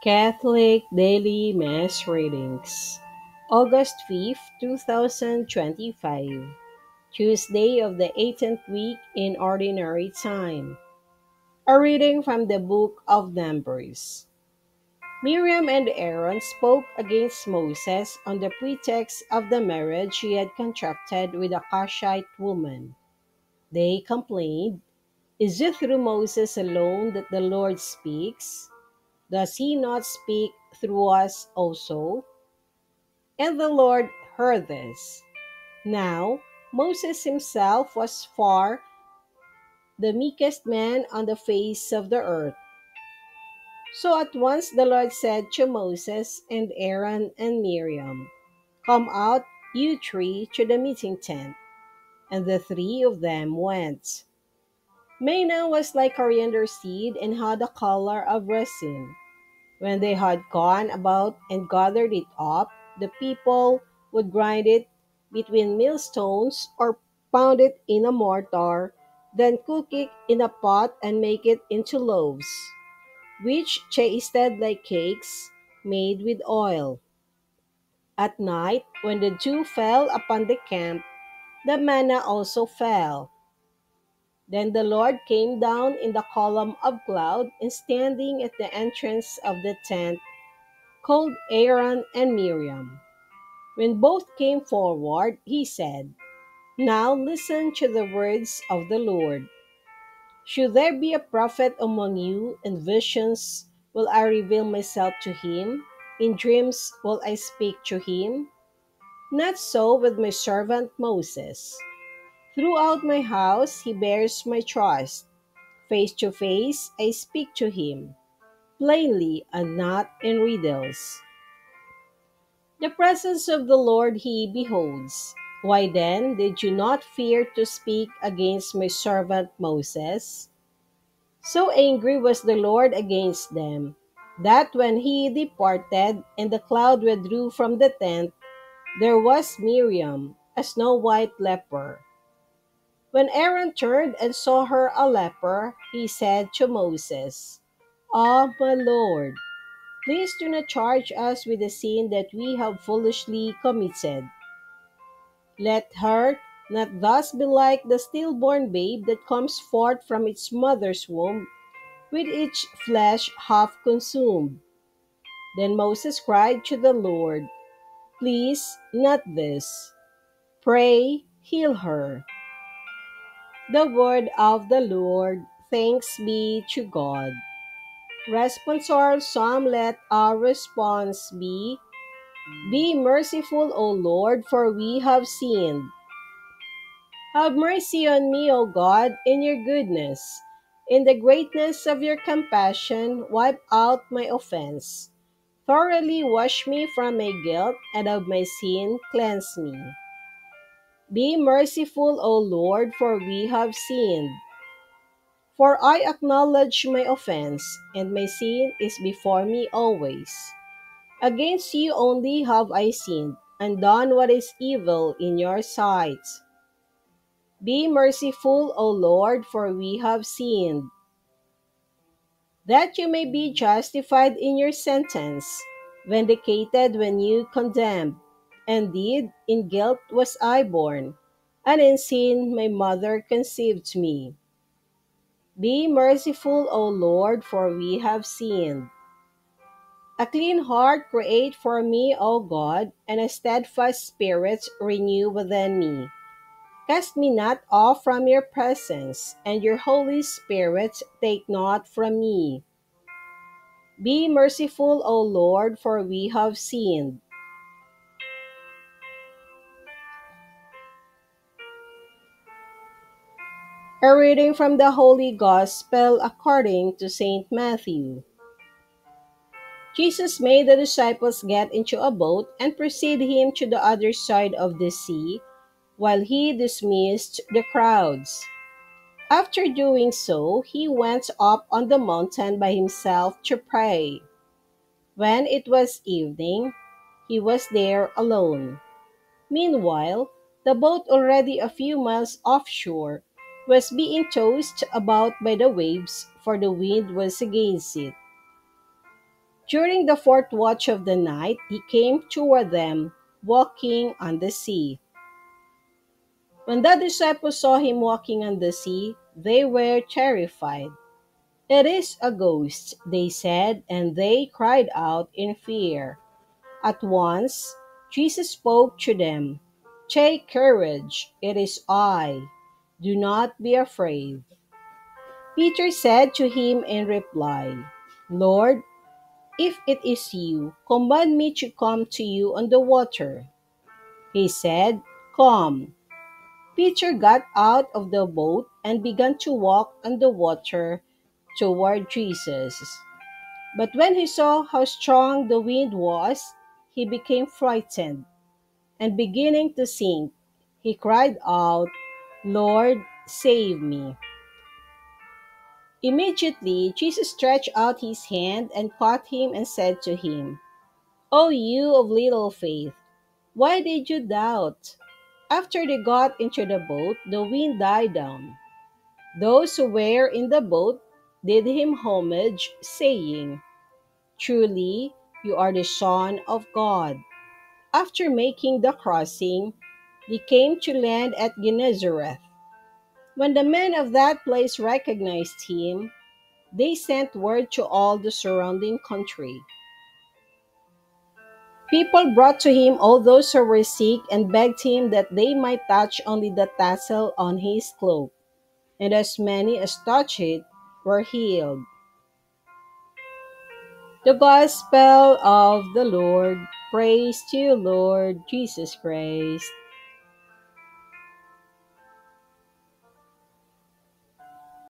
Catholic Daily Mass Readings, August 5th, 2025, Tuesday of the 18th week in Ordinary Time. A reading from the Book of Numbers. Miriam and Aaron spoke against Moses on the pretext of the marriage he had contracted with a Cushite woman. They complained, "Is it through Moses alone that the Lord speaks? Does he not speak through us also?" And the Lord heard this. Now Moses himself was far the meekest man on the face of the earth. So at once the Lord said to Moses and Aaron and Miriam, "Come out, you three, to the meeting tent." And the three of them went. Manna was like coriander seed and had the color of resin. When they had gone about and gathered it up, the people would grind it between millstones or pound it in a mortar, then cook it in a pot and make it into loaves, which tasted like cakes made with oil. At night, when the dew fell upon the camp, the manna also fell. Then the Lord came down in the column of cloud, and standing at the entrance of the tent, called Aaron and Miriam. When both came forward, he said, "Now listen to the words of the Lord. Should there be a prophet among you, in visions will I reveal myself to him? In dreams will I speak to him? Not so with my servant Moses. Throughout my house he bears my trust. Face to face I speak to him, plainly and not in riddles. The presence of the Lord he beholds. Why then did you not fear to speak against my servant Moses?" So angry was the Lord against them, that when he departed and the cloud withdrew from the tent, there was Miriam, a snow-white leper. When Aaron turned and saw her a leper, he said to Moses, "Ah, my Lord, please do not charge us with the sin that we have foolishly committed. Let her not thus be like the stillborn babe that comes forth from its mother's womb, with its flesh half consumed." Then Moses cried to the Lord, "Please, not this. Pray, heal her." The word of the Lord. Thanks be to God. Responsorial Psalm. Let our response be merciful, O Lord, for we have sinned. Have mercy on me, O God, in your goodness. In the greatness of your compassion, wipe out my offense. Thoroughly wash me from my guilt, and of my sin cleanse me. Be merciful, O Lord, for we have sinned. For I acknowledge my offense, and my sin is before me always. Against you only have I sinned, and done what is evil in your sight. Be merciful, O Lord, for we have sinned. That you may be justified in your sentence, vindicated when you condemned. Indeed, in guilt was I born, and in sin my mother conceived me. Be merciful, O Lord, for we have sinned. A clean heart create for me, O God, and a steadfast spirit renew within me. Cast me not off from your presence, and your Holy Spirit take not from me. Be merciful, O Lord, for we have sinned. A reading from the Holy Gospel according to St. Matthew. Jesus made the disciples get into a boat and precede him to the other side of the sea, while he dismissed the crowds. After doing so, he went up on the mountain by himself to pray. When it was evening, he was there alone. Meanwhile, the boat, already a few miles offshore, was being tossed about by the waves, for the wind was against it. During the fourth watch of the night, he came toward them, walking on the sea. When the disciples saw him walking on the sea, they were terrified. "It is a ghost," they said, and they cried out in fear. At once, Jesus spoke to them. "Take courage, it is I. Do not be afraid." Peter said to him in reply, "Lord, if it is you, command me to come to you on the water." He said, "Come." Peter got out of the boat and began to walk on the water toward Jesus. But when he saw how strong the wind was, he became frightened, and beginning to sink, he cried out, "Lord, save me." Immediately, Jesus stretched out his hand and caught him and said to him, "O you of little faith, why did you doubt?" After they got into the boat, the wind died down. Those who were in the boat did him homage, saying, "Truly, you are the Son of God." After making the crossing, they came to land at Gennesaret. When the men of that place recognized him, they sent word to all the surrounding country. People brought to him all those who were sick and begged him that they might touch only the tassel on his cloak, and as many as touched it were healed. The Gospel of the Lord. Praise to you, Lord Jesus Christ.